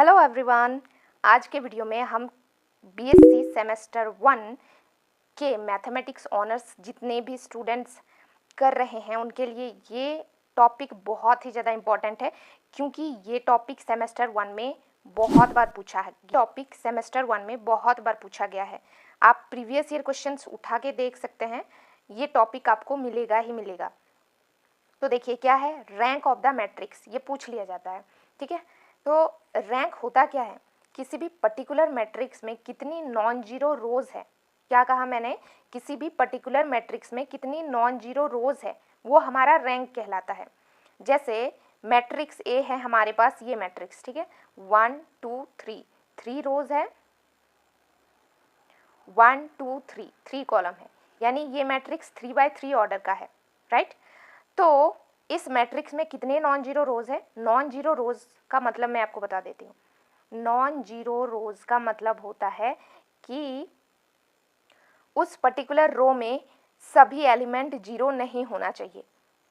Hello everyone, आज के video में हम बीएससी सेमेस्टर 1 के मैथमेटिक्स ऑनर्स जितने भी स्टूडेंट्स कर रहे हैं उनके लिए ये टॉपिक बहुत ही ज़्यादा इम्पॉर्टेंट है, क्योंकि ये टॉपिक सेमेस्टर 1 में बहुत बार पूछा है। टॉपिक सेमेस्टर 1 में बहुत बार पूछा गया है। आप प्रीवियस ईयर क्वेश्चंस उठा के देख सकते हैं, ये टॉपिक आपको मिलेगा ही मिलेगा। तो देखिए क्या है, रैंक ऑफ द मैट्रिक्स, ये पूछ लिया जाता है। ठीक है, तो रैंक होता क्या है, किसी भी पर्टिकुलर मैट्रिक्स में कितनी नॉन जीरो रोज है। क्या कहा मैंने, किसी भी पर्टिकुलर मैट्रिक्स में कितनी नॉन जीरो रोज है, वो हमारा रैंक कहलाता है। जैसे मैट्रिक्स ए है हमारे पास, ये मैट्रिक्स, ठीक है, 1 2 3 3 रोज है, 1 2 3 3 कॉलम है, यानी ये मैट्रिक्स 3x3 ऑर्डर का है, राइट। तो इस मैट्रिक्स में कितने नॉन जीरो रोज है। नॉन जीरो रोज का मतलब मैं आपको बता देती हूँ। नॉन जीरो रोज का मतलब होता है कि उस पर्टिकुलर रो में सभी एलिमेंट जीरो नहीं होना चाहिए।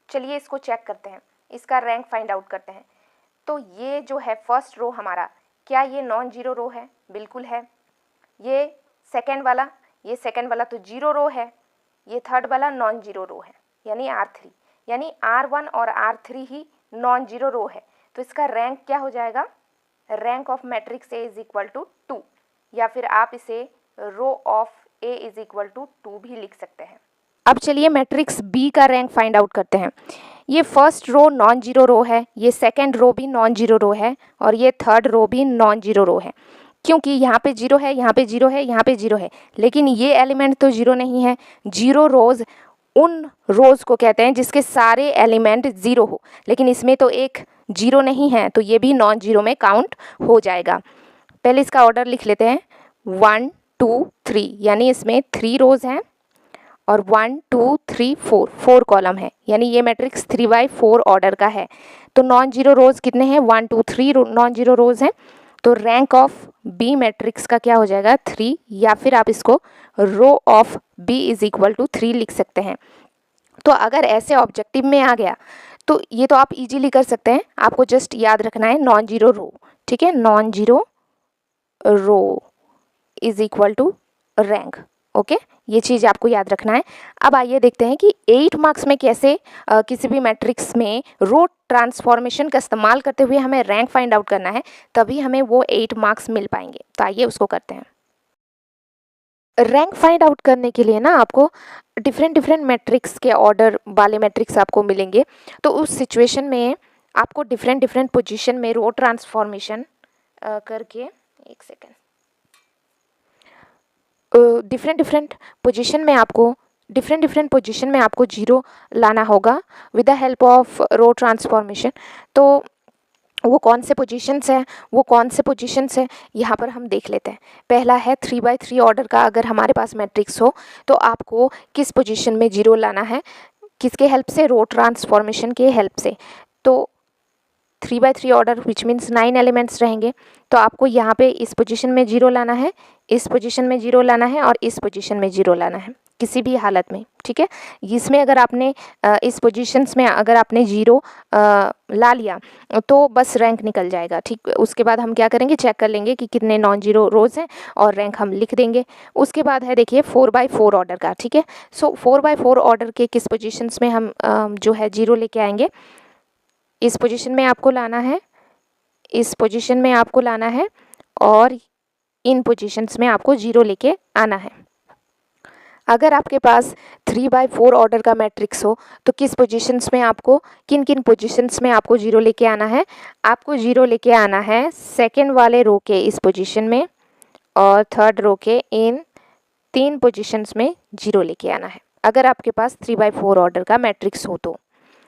चलिए इसको चेक करते हैं, इसका रैंक फाइंड आउट करते हैं। तो ये जो है फर्स्ट रो हमारा, क्या ये नॉन जीरो रो है? बिल्कुल है। ये सेकेंड वाला तो जीरो रो है। ये थर्ड वाला नॉन जीरो रो है, यानी R3, यानी R1 और R3 ही नॉन जीरो रो है। तो इसका रैंक क्या हो जाएगा, rank of matrix A is equal to 2, या फिर आप इसे row of A is equal to 2 भी लिख सकते हैं। अब चलिए मैट्रिक्स बी का रैंक फाइंड आउट करते हैं। ये first row non zero row है, ये सेकेंड रो भी नॉन जीरो रो है, और ये थर्ड रो भी नॉन जीरो रो है। क्योंकि यहाँ पे जीरो है, यहाँ पे जीरो है, यहाँ पे जीरो है, लेकिन ये एलिमेंट तो जीरो नहीं है। जीरो रोज उन रोज को कहते हैं जिसके सारे एलिमेंट जीरो हो, लेकिन इसमें तो एक जीरो नहीं है, तो ये भी नॉन जीरो में काउंट हो जाएगा। पहले इसका ऑर्डर लिख लेते हैं, 1 2 3, यानी इसमें 3 रोज हैं, और 1 2 3 4 कॉलम है, यानी ये मैट्रिक्स 3x4 ऑर्डर का है। तो नॉन जीरो रोज कितने हैं, 1 2 3 नॉन जीरो रोज हैं। तो रैंक ऑफ बी मैट्रिक्स का क्या हो जाएगा, 3, या फिर आप इसको row of B is equal to 3 लिख सकते हैं। तो अगर ऐसे ऑब्जेक्टिव में आ गया तो ये तो आप इजीली कर सकते हैं। आपको जस्ट याद रखना है नॉन जीरो रो, ठीक है, non zero row is equal to rank. Okay, ये चीज़ आपको याद रखना है। अब आइए देखते हैं कि 8 मार्क्स में कैसे किसी भी मैट्रिक्स में रो ट्रांसफॉर्मेशन का इस्तेमाल करते हुए हमें रैंक फाइंड आउट करना है, तभी हमें वो 8 मार्क्स मिल पाएंगे। तो आइए उसको करते हैं। रैंक फाइंड आउट करने के लिए ना आपको डिफरेंट मैट्रिक्स के ऑर्डर वाले मैट्रिक्स आपको मिलेंगे। तो उस सिचुएशन में आपको डिफरेंट पोजीशन में रो ट्रांसफॉर्मेशन करके, एक सेकेंड, डिफरेंट पोजीशन में आपको जीरो लाना होगा with the help of row transformation. तो वो कौन से पोजीशंस है यहाँ पर हम देख लेते हैं। पहला है 3x3 ऑर्डर का, अगर हमारे पास मैट्रिक्स हो तो आपको किस पोजीशन में जीरो लाना है, किसके हेल्प से, रो ट्रांसफॉर्मेशन के हेल्प से। तो 3x3 order which means 9 elements रहेंगे। तो आपको यहाँ पे इस पोजीशन में जीरो लाना है, इस पोजीशन में जीरो लाना है, और इस पोजीशन में जीरो लाना है, किसी भी हालत में, ठीक है। इसमें अगर आपने इस पोजीशंस में अगर आपने जीरो ला लिया तो बस रैंक निकल जाएगा, ठीक। उसके बाद हम क्या करेंगे, चेक कर लेंगे कि कितने नॉन जीरो रोज हैं और रैंक हम लिख देंगे। उसके बाद है देखिए 4x4 ऑर्डर का, ठीक है। सो 4x4 ऑर्डर के किस पोजीशंस में हम जो है जीरो लेके आएंगे, इस पोजीशन में आपको लाना है, इस पोजीशन में आपको लाना है, और इन पोजीशंस में आपको जीरो लेके आना है। अगर आपके पास 3x4 ऑर्डर का मैट्रिक्स हो तो किस पोजीशंस में आपको, किन किन पोजीशंस में आपको जीरो लेके आना है, आपको जीरो लेके आना है सेकेंड वाले रो के इस पोजीशन में, और थर्ड रो के इन 3 पोजीशंस में जीरो लेके आना है, अगर आपके पास 3x4 ऑर्डर का मैट्रिक्स हो तो।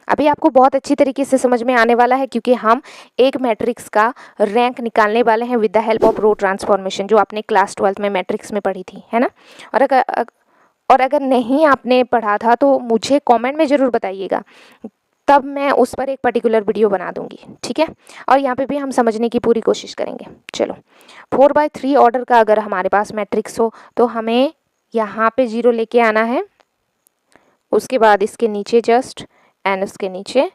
अभी आपको बहुत अच्छी तरीके से समझ में आने वाला है, क्योंकि हम एक मैट्रिक्स का रैंक निकालने वाले हैं with the help of row transformation, जो आपने क्लास 12th में मैट्रिक्स में पढ़ी थी, है ना। और अगर नहीं आपने पढ़ा था तो मुझे कमेंट में ज़रूर बताइएगा, तब मैं उस पर एक पर्टिकुलर वीडियो बना दूंगी, ठीक है। और यहाँ पे भी हम समझने की पूरी कोशिश करेंगे। चलो, 4x3 ऑर्डर का अगर हमारे पास मैट्रिक्स हो तो हमें यहाँ पे जीरो लेके आना है, उसके बाद इसके नीचे जस्ट, एंड उसके नीचे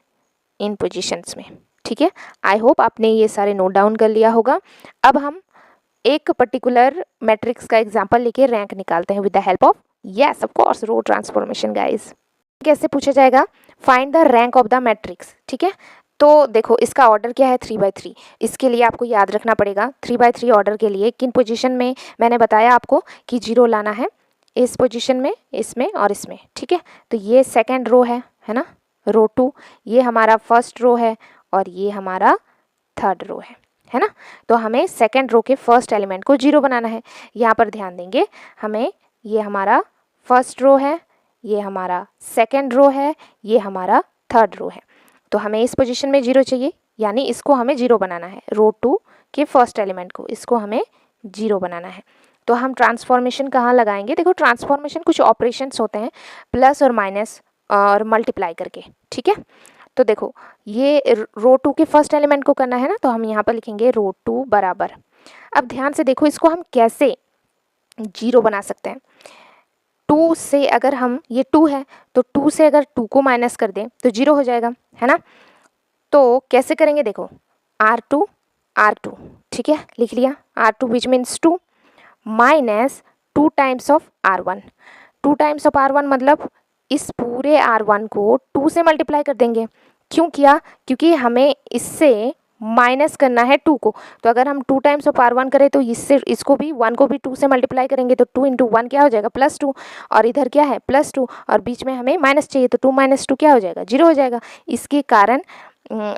इन पोजीशंस में, ठीक है, आई होप आपने ये सारे नोट डाउन कर लिया होगा। अब हम एक पर्टिकुलर मैट्रिक्स का एग्जांपल लेके रैंक निकालते हैं with the help of yes of course row transformation guys. कैसे पूछा जाएगा, find the rank of the matrix. ठीक है, तो देखो इसका ऑर्डर क्या है 3/3। इसके लिए आपको याद रखना पड़ेगा 3/3 ऑर्डर के लिए किन पोजीशन में मैंने बताया आपको कि 0 लाना है, इस पोजीशन में, इसमें और इसमें। ठीक है, तो ये सेकंड रो है ना, रो 2, ये हमारा फर्स्ट रो है और ये हमारा थर्ड रो है ना। तो हमें सेकंड रो के फर्स्ट एलिमेंट को 0 बनाना है। यहाँ पर ध्यान देंगे, हमें ये हमारा फर्स्ट रो है, ये हमारा सेकंड रो है, ये हमारा थर्ड रो है। तो हमें इस पोजीशन में 0 चाहिए, यानी इसको हमें 0 बनाना है। रो 2 के फर्स्ट एलिमेंट को, इसको हमें 0 बनाना है। तो हम ट्रांसफॉर्मेशन कहाँ लगाएंगे, देखो ट्रांसफॉर्मेशन कुछ ऑपरेशंस होते हैं प्लस और माइनस और मल्टीप्लाई करके। ठीक है, तो देखो ये रो 2 के फर्स्ट एलिमेंट को करना है ना, तो हम यहाँ पर लिखेंगे रो 2 बराबर। अब ध्यान से देखो इसको हम कैसे 0 बना सकते हैं। 2 से अगर हम, ये 2 है तो 2 से अगर 2 को माइनस कर दें तो 0 हो जाएगा, है ना। तो कैसे करेंगे, देखो R2 R2, ठीक है, लिख लिया। R2 which means 2 minus 2 times of R1। 2 times of R1 मतलब इस पूरे R1 को 2 से मल्टीप्लाई कर देंगे। क्यों किया, क्योंकि हमें इससे माइनस करना है 2 को। तो अगर हम 2 टाइम्स ऑफ R1 करें तो इससे इसको भी 1 को भी 2 से मल्टीप्लाई करेंगे, तो 2 इंटू 1 क्या हो जाएगा +2, और इधर क्या है +2, और बीच में हमें माइनस चाहिए, तो 2 माइनस 2 क्या हो जाएगा 0 हो जाएगा। इसके कारण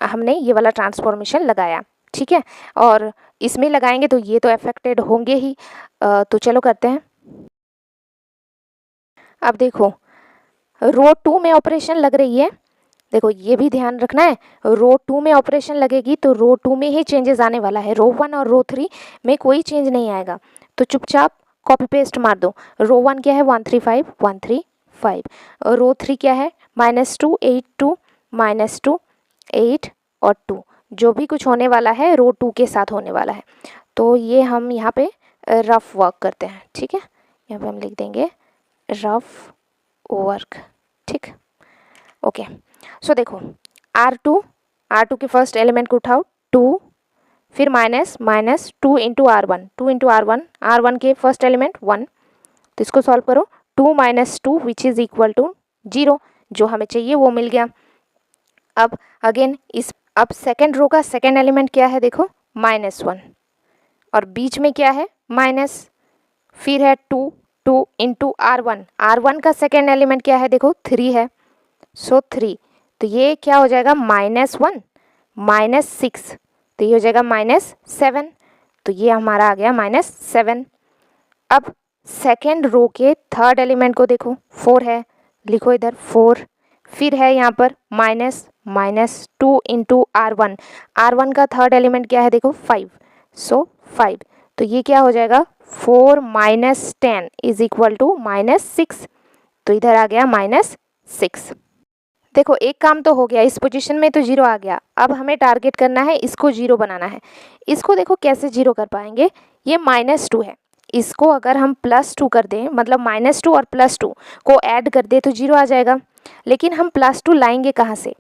हमने ये वाला ट्रांसफॉर्मेशन लगाया। ठीक है, और इसमें लगाएंगे तो ये तो अफेक्टेड होंगे ही। तो चलो करते हैं। अब देखो रो 2 में ऑपरेशन लग रही है, देखो ये भी ध्यान रखना है, रो 2 में ऑपरेशन लगेगी तो रो 2 में ही चेंजेस आने वाला है, रो 1 और रो 3 में कोई चेंज नहीं आएगा। तो चुपचाप कॉपी पेस्ट मार दो। रो 1 क्या है 135 135, रो 3 क्या है -2 8 2 -2 8 और 2, जो भी कुछ होने वाला है रो 2 के साथ होने वाला है। तो ये हम यहाँ पे रफ वर्क करते हैं। ठीक है, यहाँ पे हम लिख देंगे रफ वर्क। ठीक, ओके। सो देखो R2 के फर्स्ट एलिमेंट को उठाओ 2, फिर माइनस 2 इंटू R1 के फर्स्ट एलिमेंट 1, तो इसको सॉल्व करो। 2 - 2 विच इज़ इक्वल टू 0, जो हमें चाहिए वो मिल गया। अब अगेन अब सेकेंड रो का सेकेंड एलिमेंट क्या है, देखो -1, और बीच में क्या है माइनस, फिर है 2 इंटू R1 का सेकेंड एलिमेंट क्या है, देखो 3 है, सो 3, तो ये क्या हो जाएगा -1 -6, तो ये हो जाएगा -7, तो ये हमारा आ गया -7। अब सेकेंड रो के थर्ड एलिमेंट को देखो 4 है, लिखो इधर 4, फिर है यहाँ पर -2 इंटू R1 का थर्ड एलिमेंट क्या है, देखो 5, सो 5, तो ये क्या हो जाएगा 4 - 10 इज इक्वल टू -6, तो इधर आ गया -6। देखो एक काम तो हो गया, इस पोजीशन में तो 0 आ गया। अब हमें टारगेट करना है इसको 0 बनाना है। इसको देखो कैसे 0 कर पाएंगे, ये -2 है, इसको अगर हम +2 कर दें, मतलब -2 और +2 को ऐड कर दें तो 0 आ जाएगा। लेकिन हम +2 लाएंगे कहाँ से,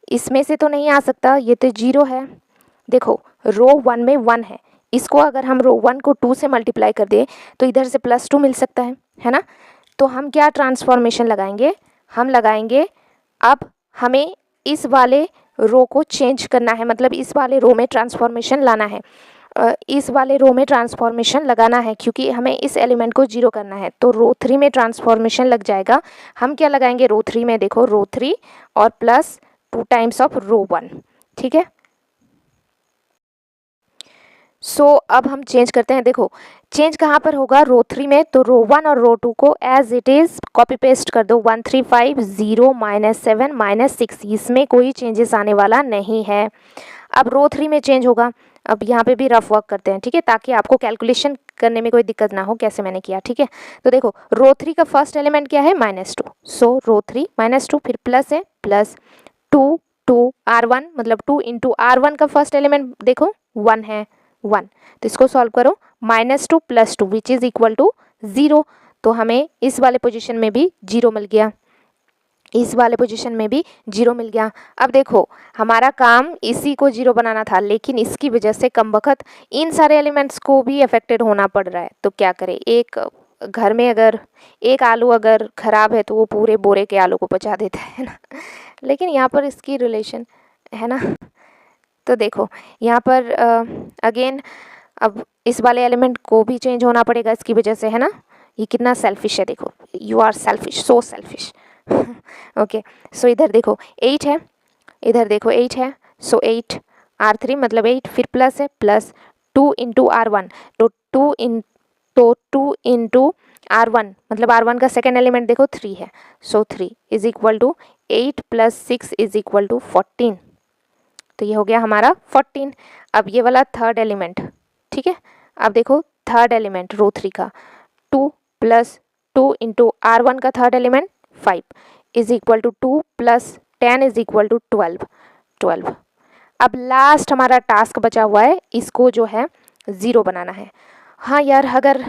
इसमें से तो नहीं आ सकता, ये तो 0 है। देखो रो 1 में 1 है, इसको अगर हम रो 1 को 2 से मल्टीप्लाई कर दें तो इधर से +2 मिल सकता है ना। तो हम क्या ट्रांसफॉर्मेशन लगाएंगे, हम लगाएंगे, अब हमें इस वाले रो को चेंज करना है, मतलब इस वाले रो में ट्रांसफॉर्मेशन लाना है, इस वाले रो में ट्रांसफॉर्मेशन लगाना है, क्योंकि हमें इस एलिमेंट को 0 करना है। तो रो 3 में ट्रांसफॉर्मेशन लग जाएगा। हम क्या लगाएंगे रो 3 में, देखो रो 3 और +2 टाइम्स ऑफ रो 1। ठीक है, सो अब हम चेंज करते हैं। देखो चेंज कहाँ पर होगा, रो 3 में, तो रो 1 और रो 2 को as it is copy paste कर दो। 135 0 -7 -6, इसमें कोई चेंजेस आने वाला नहीं है। अब रो 3 में चेंज होगा। अब यहाँ पे भी रफ वर्क करते हैं, ठीक है, ताकि आपको कैलकुलेशन करने में कोई दिक्कत ना हो कैसे मैंने किया। ठीक है, तो देखो रो 3 का फर्स्ट एलिमेंट क्या है -2, सो रो 3 -2, फिर प्लस है +2 R1, मतलब 2 इंटू R1 का फर्स्ट एलिमेंट देखो 1 है 1, तो इसको सॉल्व करो, -2 + 2 विच इज़ इक्वल टू 0, तो हमें इस वाले पोजीशन में भी 0 मिल गया। इस वाले पोजीशन में भी 0 मिल गया। अब देखो हमारा काम इसी को 0 बनाना था, लेकिन इसकी वजह से कमबख्त इन सारे एलिमेंट्स को भी अफेक्टेड होना पड़ रहा है। तो क्या करें, एक घर में अगर एक आलू अगर ख़राब है तो वो पूरे बोरे के आलू को पचा देता है ना। लेकिन यहाँ पर इसकी रिलेशन है ना। तो देखो यहाँ पर अगेन अब इस वाले एलिमेंट को भी चेंज होना पड़ेगा इसकी वजह से, है ना। ये कितना सेल्फिश है, देखो you are selfish, so selfish. Okay so इधर देखो 8 है, इधर देखो 8 है, सो 8 R3 मतलब 8, फिर प्लस है, प्लस 2 इंटू R1, तो 2 इंटू R1 मतलब R1 का सेकेंड एलिमेंट देखो 3 है, so 3 is equal to 8 plus 6 is equal to 14। तो ये हो गया हमारा 14। अब ये वाला थर्ड एलिमेंट, ठीक है। अब देखो थर्ड एलिमेंट रो 3 का 2 प्लस 2 इंटू R1 का third element 5 is equal to 2 plus 10 is equal to 12। अब लास्ट हमारा टास्क बचा हुआ है, इसको जो है 0 बनाना है। हाँ यार, अगर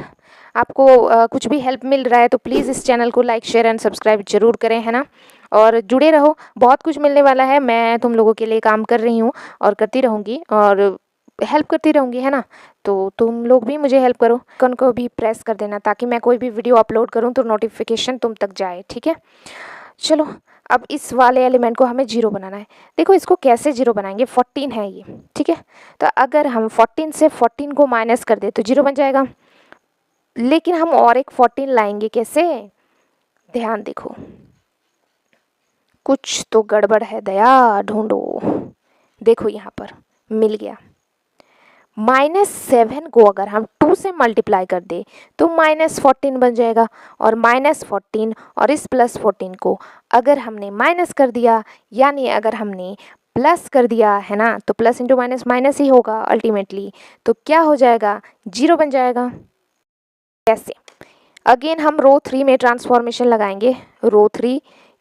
आपको कुछ भी हेल्प मिल रहा है तो प्लीज़ इस चैनल को लाइक शेयर एंड सब्सक्राइब जरूर करें, है ना। और जुड़े रहो, बहुत कुछ मिलने वाला है। मैं तुम लोगों के लिए काम कर रही हूँ और करती रहूँगी और हेल्प करती रहूँगी, है ना। तो तुम लोग भी मुझे हेल्प करो, आइकन को भी प्रेस कर देना ताकि मैं कोई भी वीडियो अपलोड करूँ तो नोटिफिकेशन तुम तक जाए, ठीक है। चलो अब इस वाले एलिमेंट को हमें 0 बनाना है। देखो इसको कैसे 0 बनाएंगे, 14 है ये, ठीक है। तो अगर हम 14 से 14 को माइनस कर दे तो 0 बन जाएगा, लेकिन हम और एक 14 लाएंगे कैसे, ध्यान देखो, कुछ तो गड़बड़ है, दया ढूंढो। देखो यहाँ पर मिल गया, -7 को अगर हम 2 से मल्टीप्लाई कर दे तो -14 बन जाएगा, और -14 और इस +14 को अगर हमने माइनस कर दिया, यानी अगर हमने प्लस कर दिया, है ना, तो प्लस इंटू माइनस माइनस ही होगा अल्टीमेटली। तो क्या हो जाएगा, 0 बन जाएगा। कैसे, अगेन हम रो 3 में ट्रांसफॉर्मेशन लगाएंगे। Row 3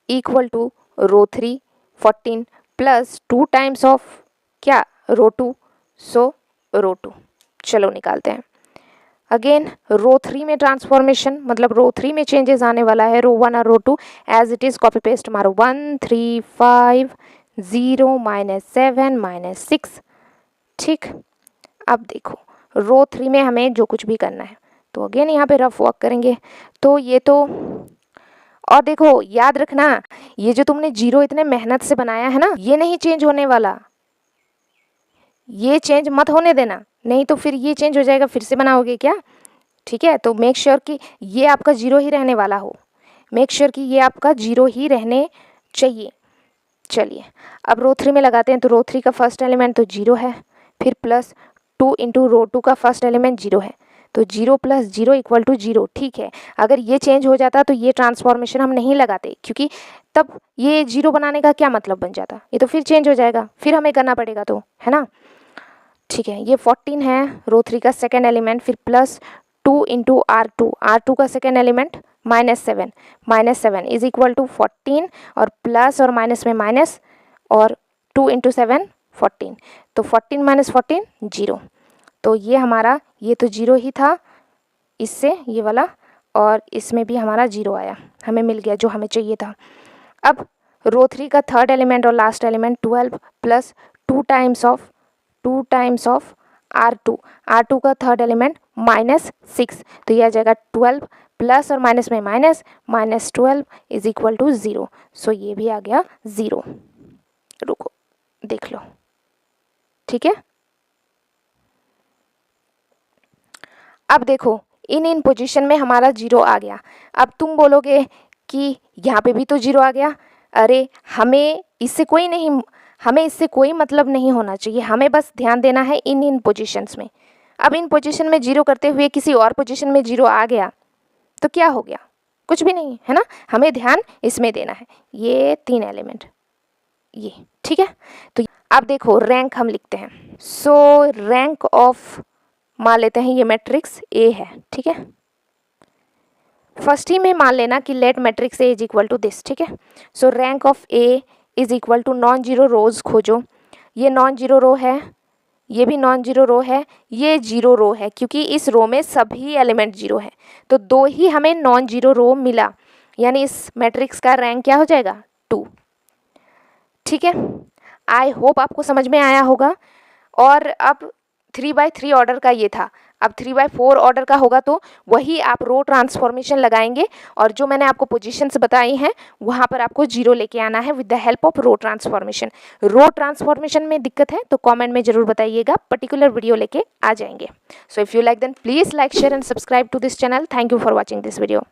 equal to row 3 14 plus 2 times of क्या, रो 2, सो रो 2। चलो निकालते हैं। अगेन रो 3 में ट्रांसफॉर्मेशन मतलब रो 3 में चेंजेस आने वाला है, रो 1 और row 2 as it is copy paste मारो, 1 3 5 0 -7 -6, ठीक। अब देखो रो 3 में हमें जो कुछ भी करना है तो अगेन यहाँ पे रफ वर्क करेंगे। तो ये तो, और देखो याद रखना, ये जो तुमने 0 इतने मेहनत से बनाया है ना, ये नहीं चेंज होने वाला, ये चेंज मत होने देना, नहीं तो फिर ये चेंज हो जाएगा, फिर से बनाओगे क्या, ठीक है। तो मेक श्योर कि ये आपका 0 ही रहने वाला हो, मेक श्योर कि ये आपका 0 ही रहने चाहिए। चलिए अब रो 3 में लगाते हैं। तो रो 3 का फर्स्ट एलिमेंट तो 0 है, फिर प्लस 2 इंटू रो 2 का फर्स्ट एलिमेंट 0 है, तो 0 + 0 इक्वल टू 0, ठीक है। अगर ये चेंज हो जाता तो ये ट्रांसफॉर्मेशन हम नहीं लगाते, क्योंकि तब ये 0 बनाने का क्या मतलब बन जाता, ये तो फिर चेंज हो जाएगा, फिर हमें करना पड़ेगा, तो है ना, ठीक है। ये 14 है रो 3 का सेकेंड एलिमेंट, फिर प्लस 2 इंटू R2 का second element -7 is equal to 14, और प्लस और माइनस में माइनस, और 2 इंटू 7 14, तो 14 - 14 0। तो ये हमारा, ये तो 0 ही था इससे, ये वाला, और इसमें भी हमारा 0 आया, हमें मिल गया जो हमें चाहिए था। अब रो 3 का थर्ड एलिमेंट और last element 12 plus 2 times of R2 का थर्ड एलिमेंट -6, तो यह आ जाएगा 12 प्लस और माइनस में माइनस, -12 इज इक्वल टू 0। सो ये भी आ गया 0। रुको देख लो, ठीक है। अब देखो इन पोजीशन में हमारा 0 आ गया। अब तुम बोलोगे कि यहाँ पे भी तो 0 आ गया, अरे हमें इससे कोई मतलब नहीं होना चाहिए, हमें बस ध्यान देना है इन पोजीशंस में। अब इन पोजीशन में 0 करते हुए किसी और पोजीशन में 0 आ गया तो क्या हो गया, कुछ भी नहीं, है ना। हमें ध्यान इसमें देना है, ये 3 एलिमेंट, ये ठीक है। तो अब देखो रैंक हम लिखते हैं। सो रैंक ऑफ, मान लेते हैं ये मैट्रिक्स ए है, ठीक है। फर्स्ट ही में मान लेना कि let matrix A is equal to this, ठीक है। So rank of A is equal to non zero rows खोजो। ये नॉन जीरो रो है, ये भी नॉन जीरो रो है, ये 0 रो है, क्योंकि इस रो में सभी एलिमेंट 0 है, तो 2 ही हमें नॉन जीरो रो मिला, यानी इस मैट्रिक्स का रैंक क्या हो जाएगा ठीक है, आई होप आपको समझ में आया होगा। और अब 3/3 ऑर्डर का ये था, अब 3/4 ऑर्डर का होगा तो वही आप रो ट्रांसफॉर्मेशन लगाएंगे और जो मैंने आपको पोजीशंस बताई हैं वहाँ पर आपको 0 लेके आना है with the help of row transformation. Row transformation में दिक्कत है तो कमेंट में ज़रूर बताइएगा, पर्टिकुलर वीडियो लेके आ जाएंगे। So if you like then please like share and subscribe to this channel. Thank you for watching this video.